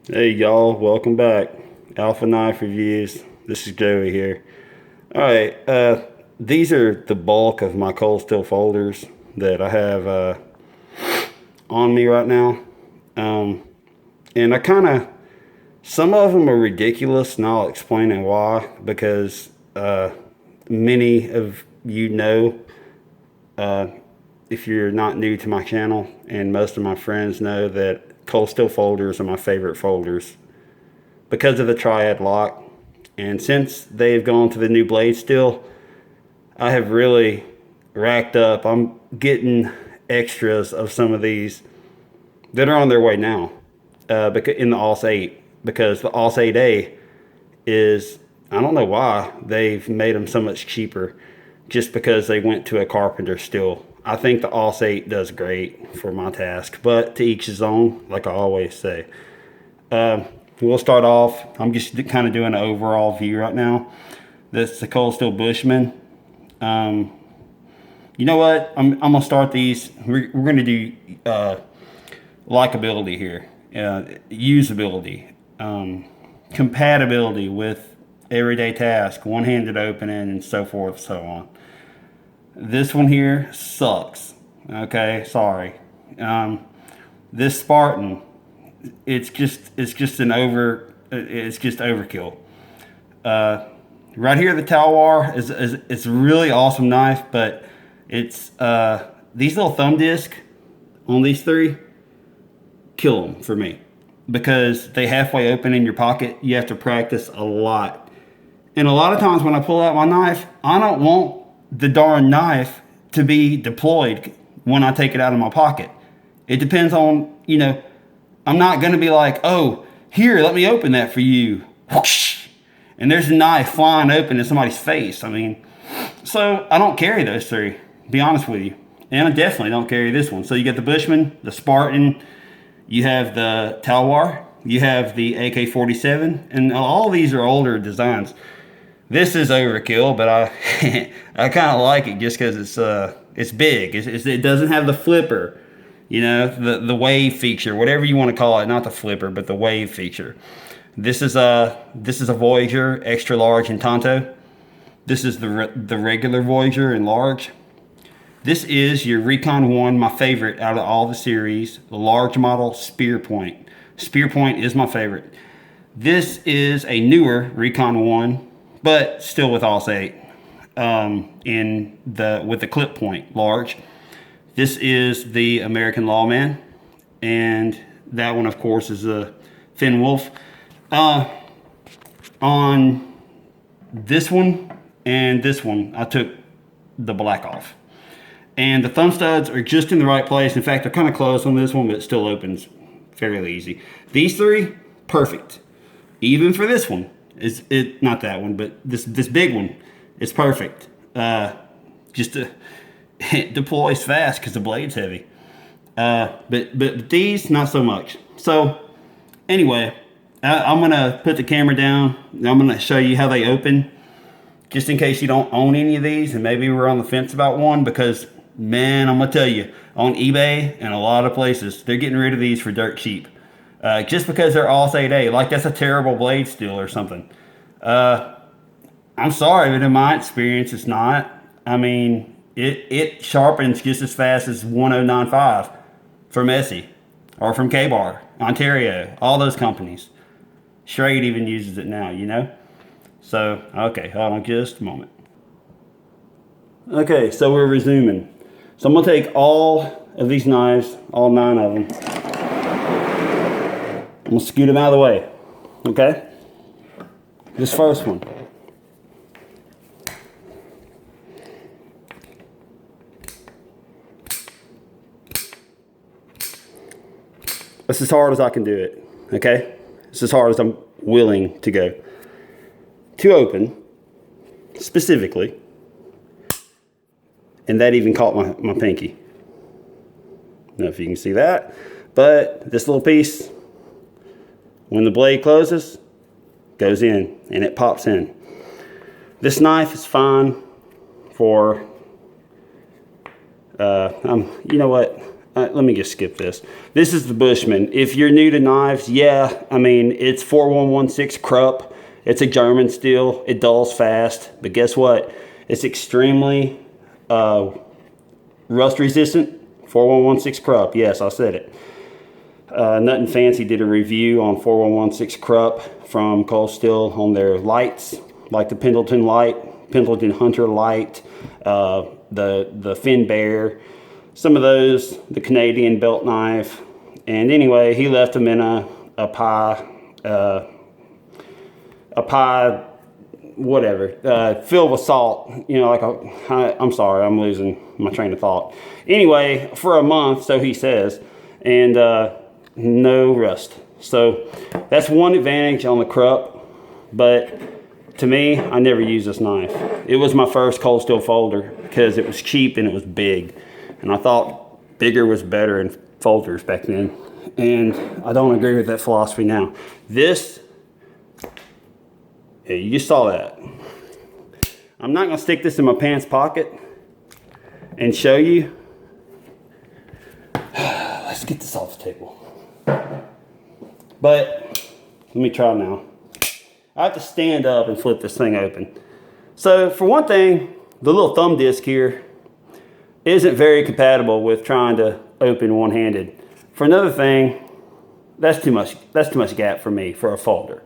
Hey y'all, welcome back. Alpha Knife Reviews. This is Joey here. Alright, these are the bulk of my cold steel folders that I have on me right now. And some of them are ridiculous, and I'll explain why, because many of you know, if you're not new to my channel, and most of my friends know that cold steel folders are my favorite folders because of the triad lock. And since they've gone to the new blade steel, I have really racked up. I'm getting extras of some of these that are on their way now in the AUS 8, because the AUS 8A is, I don't know why they've made them so much cheaper, just because they went to a carpenter steel. I think the AUS 8 does great for my task, but to each his own, like I always say. We'll start off. I'm just kind of doing an overall view right now. This is the cold steel Bushman. You know what? I'm gonna start these. We're gonna do likability here, usability, compatibility with everyday task, one-handed opening, and so forth, so on. This one here sucks. Okay, sorry. This Spartan, it's just overkill. Right here, the Talwar is it's a really awesome knife, but it's these little thumb disc on these three kill them for me, because they halfway open in your pocket. You have to practice a lot, and a lot of times when I pull out my knife, I don't want the darn knife to be deployed when I take it out of my pocket. It depends on, you know, I'm not going to be like, oh, here, let me open that for you. Whoosh, and there's a knife flying open in somebody's face. I mean, so I don't carry those three, to be honest with you. And I definitely don't carry this one. So you get the Bushman, the Spartan, you have the Talwar, you have the AK-47, and all these are older designs. This is overkill, but I I kind of like it just because it's big. It doesn't have the flipper, you know, the wave feature, whatever you want to call it. Not the flipper, but the wave feature. This is a Voyager extra large in Tonto. This is the regular Voyager in large. This is your Recon 1, my favorite out of all the series, the large model Spear Point. Spear Point is my favorite. This is a newer Recon 1, but still with AUS 8, with the clip point large. This is the American Lawman, and that one, of course, is a Finn Wolf. On this one and this one, I took the black off, and the thumb studs are just in the right place. In fact, they're kind of close on this one, but it still opens fairly easy. These three, perfect. Even for this one. Not that one, but this big one is perfect. It deploys fast because the blade's heavy. But these, not so much. So anyway, I'm gonna put the camera down. I'm gonna show you how they open, just in case you don't own any of these and maybe we're on the fence about one. Because man, I'm gonna tell you, on eBay and a lot of places, they're getting rid of these for dirt cheap. Just because they're AUS 8A, like that's a terrible blade steel or something. I'm sorry, but in my experience, it's not. I mean, it sharpens just as fast as 1095 from Essie or from K-Bar, Ontario, all those companies. Schrade even uses it now, you know? So, okay, hold on just a moment. Okay, so we're resuming. So I'm gonna take all of these knives, all 9 of them. I'm gonna scoot them out of the way, okay? This first one. That's as hard as I can do it, okay? It's as hard as I'm willing to go. To open, specifically, and that even caught my pinky. I don't know if you can see that, but this little piece, when the blade closes, goes in and it pops in. This knife is fine for, you know what? let me just skip this. This is the Bushman. If you're new to knives, yeah, I mean, it's 4116 Krupp. It's a German steel. It dulls fast, but guess what? It's extremely rust resistant. 4116 Krupp. Yes, I said it. Nothing Fancy did a review on 4116 Krupp from Cold Steel on their lights, like the Pendleton light, Pendleton Hunter light, the Finn Bear, some of those, the Canadian belt knife. And anyway, he left them in a pie, whatever, filled with salt, you know, I'm sorry, I'm losing my train of thought. Anyway, for a month, so he says, and no rust. So that's one advantage on the Krupp, but to me, I never used this knife. It was my first Cold Steel folder because it was cheap and it was big. And I thought bigger was better in folders back then. And I don't agree with that philosophy now. This, yeah, you just saw that. I'm not gonna stick this in my pants pocket and show you. Let's get this off the table. But let me try now. I have to stand up and flip this thing open. So for one thing, the little thumb disc here isn't very compatible with trying to open one-handed. For another thing, that's too much gap for me for a folder.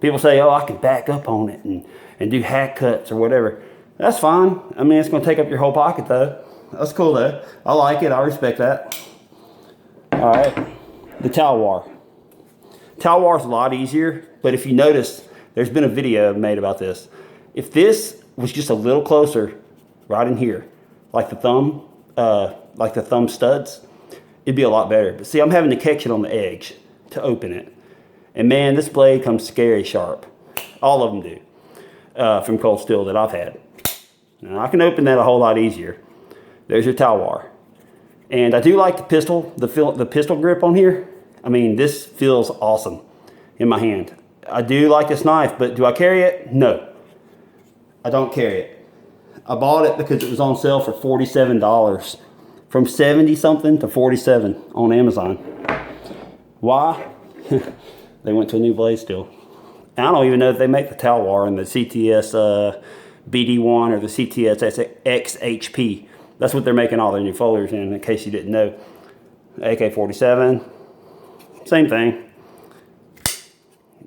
People say, oh, I can back up on it and do hack cuts or whatever. That's fine. I mean, it's gonna take up your whole pocket though. That's cool though. I like it, I respect that. All right, the Talwar. Talwar is a lot easier, but if you notice, there's been a video made about this. If this was just a little closer, right in here, like the thumb studs, it'd be a lot better. But see, I'm having to catch it on the edge to open it. And man, this blade comes scary sharp. All of them do, from Cold Steel that I've had. Now I can open that a whole lot easier. There's your Talwar. And I do like the pistol grip on here. I mean, this feels awesome in my hand. I do like this knife, but do I carry it? No, I don't carry it. I bought it because it was on sale for $47. From 70 something to 47 on Amazon. Why? They went to a new blade steel. And I don't even know if they make the Talwar in the CTS BD1 or the CTS XHP. That's what they're making all their new folders in case you didn't know. AK-47, same thing.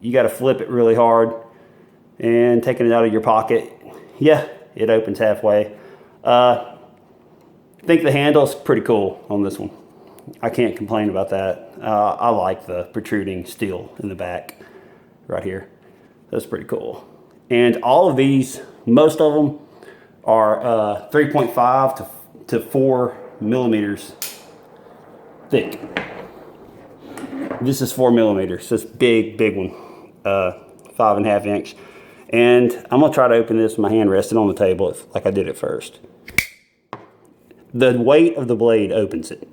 You got to flip it really hard and taking it out of your pocket. Yeah, it opens halfway. I think the handle's pretty cool on this one. I can't complain about that. I like the protruding steel in the back right here. That's pretty cool. And all of these, most of them are 3.5 to 4 millimeters thick. This is 4 millimeters, so it's big one, 5.5 inch. And I'm gonna try to open this with my hand resting on the table like I did at first. The weight of the blade opens it.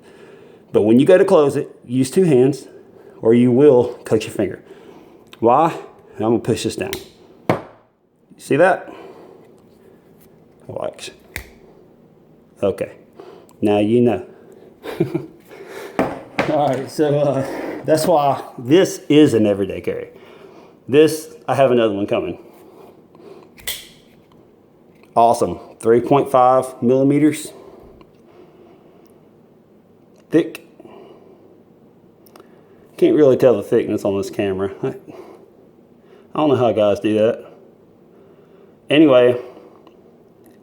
But when you go to close it, use 2 hands or you will cut your finger. Why? I'm gonna push this down. See that? Watch. Okay, now you know. All right, so that's why this is an everyday carry. This, I have another one coming. Awesome, 3.5 millimeters. Thick. Can't really tell the thickness on this camera. I don't know how guys do that. Anyway,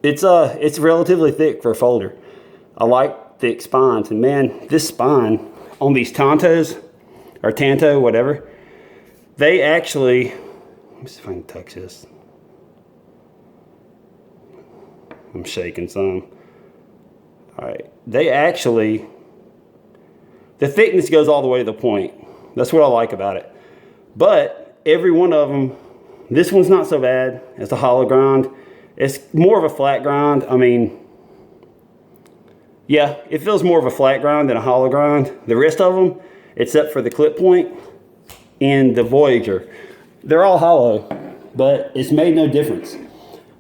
it's relatively thick for a folder. I like thick spines, and man, this spine on these Tantos or Tanto, whatever, they actually, let me see if I can touch this. I'm shaking some. All right, they actually, the thickness goes all the way to the point. That's what I like about it. But every one of them, this one's not so bad as the hollow grind. It's more of a flat grind. I mean, yeah, it feels more of a flat grind than a hollow grind. The rest of them, except for the clip point and the Voyager, they're all hollow, but it's made no difference.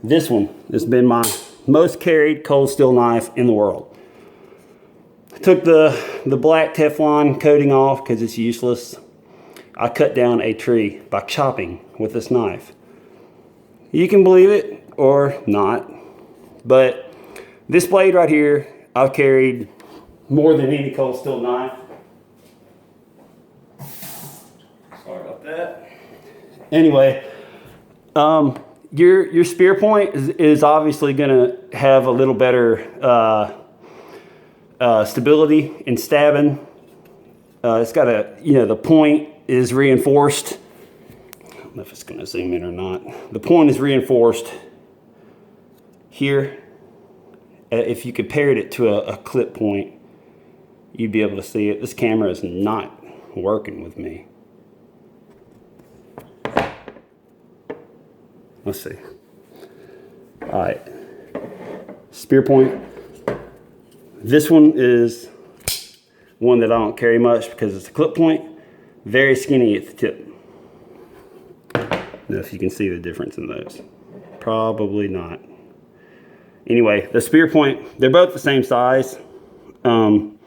This one has been my most carried cold steel knife in the world. Took the black Teflon coating off because it's useless. I cut down a tree by chopping with this knife. You can believe it or not, but this blade right here, I've carried more than any cold steel knife. Sorry about that. Anyway, your spear point is obviously going to have a little better stability in stabbing. It's got the point is reinforced. I don't know if it's going to zoom in or not. The point is reinforced here. If you compared it to a clip point, you'd be able to see it. This camera is not working with me. Let's see. All right. Spear point. This one is one that I don't carry much because it's a clip point. Very skinny at the tip. I don't know if you can see the difference in those. Probably not. Anyway, the spear point, they're both the same size. And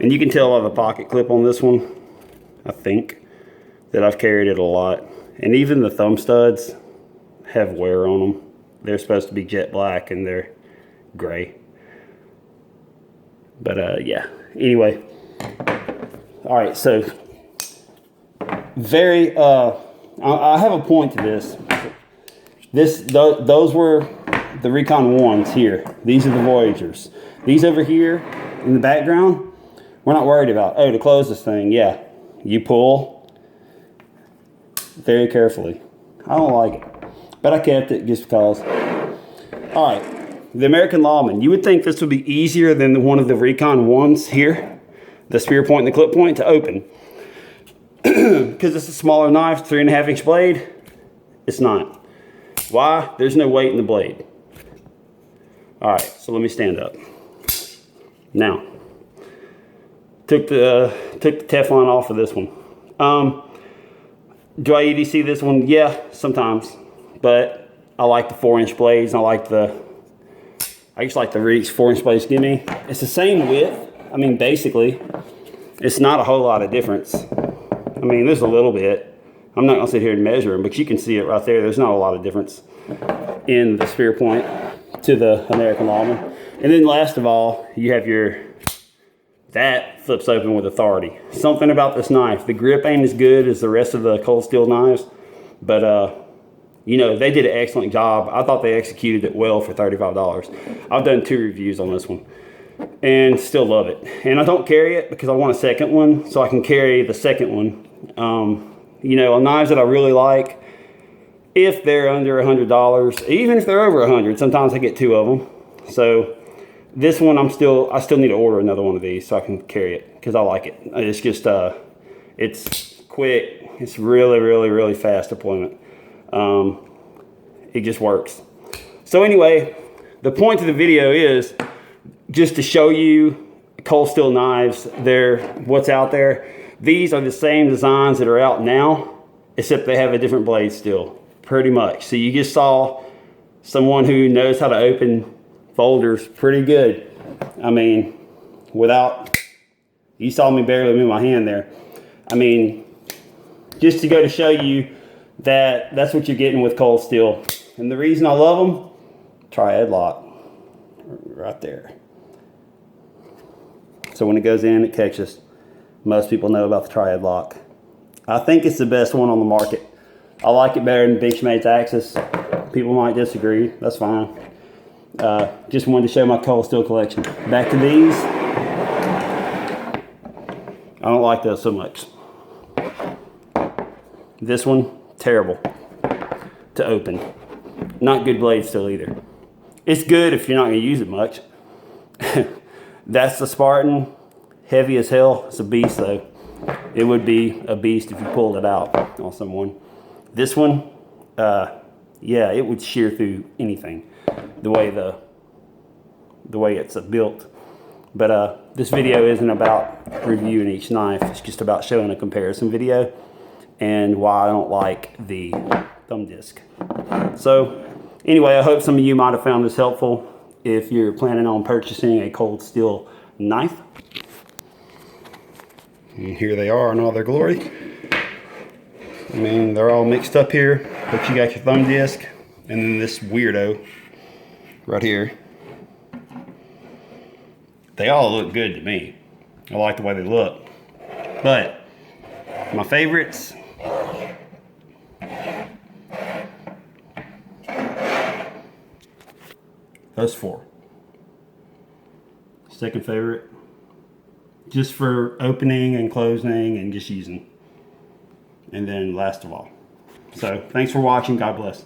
you can tell by the pocket clip on this one, I think, that I've carried it a lot. And even the thumb studs have wear on them. They're supposed to be jet black and they're gray. But yeah, anyway. All right, so very, I have a point to this. Those were the Recon 1s here. These are the Voyagers. These over here in the background, we're not worried about. Oh, to close this thing, yeah. You pull very carefully. I don't like it, but I kept it just because. All right, the American Lawman. You would think this would be easier than one of the Recon 1s here. The spear point and the clip point to open. Because it's a smaller knife, 3.5 inch blade. It's not. Why? There's no weight in the blade. All right, so let me stand up. Now, took the Teflon off of this one. Do I EDC this one? Yeah, sometimes. But I like the 4-inch blades. I just like the Reach 4-inch blades give me. It's the same width. I mean, basically, it's not a whole lot of difference. I mean, there's a little bit. I'm not gonna sit here and measure them, but you can see it right there. There's not a lot of difference in the spear point to the American Lawman. And then last of all, you have that flips open with authority. Something about this knife, the grip ain't as good as the rest of the cold steel knives, but they did an excellent job. I thought they executed it well for $35. I've done 2 reviews on this one and still love it. And I don't carry it because I want a second one, so I can carry the second one. Knives that I really like, if they're under $100, even if they're over $100, sometimes I get 2 of them. So this one, I still need to order another one of these so I can carry it because I like it. It's just, it's quick. It's really, really, really fast deployment. It just works. So anyway, the point of the video is just to show you cold steel knives. They're what's out there. These are the same designs that are out now, except they have a different blade still, pretty much. So you just saw someone who knows how to open folders pretty good. I mean, you saw me barely move my hand there. I mean, just to go to show you that that's what you're getting with cold steel. And the reason I love them, triad lock, right there. So when it goes in, it catches. Most people know about the triad lock. I think it's the best one on the market. I like it better than Bushman's Axis. People might disagree, that's fine. Just wanted to show my cold steel collection. Back to these. I don't like those so much. This one, terrible to open. Not good blade still either. It's good if you're not going to use it much. That's the Spartan. Heavy as hell. It's a beast though. It would be a beast if you pulled it out on someone. This one, yeah, it would shear through anything. The way it's built. But this video isn't about reviewing each knife. It's just about showing a comparison video and why I don't like the thumb disc. So anyway, I hope some of you might have found this helpful if you're planning on purchasing a cold steel knife. And here they are in all their glory. I mean, they're all mixed up here, but you got your thumb disc and then this weirdo right here. They all look good to me. I like the way they look. But my favorites, those four. Second favorite, just for opening and closing and just using. And then last of all. So thanks for watching. God bless.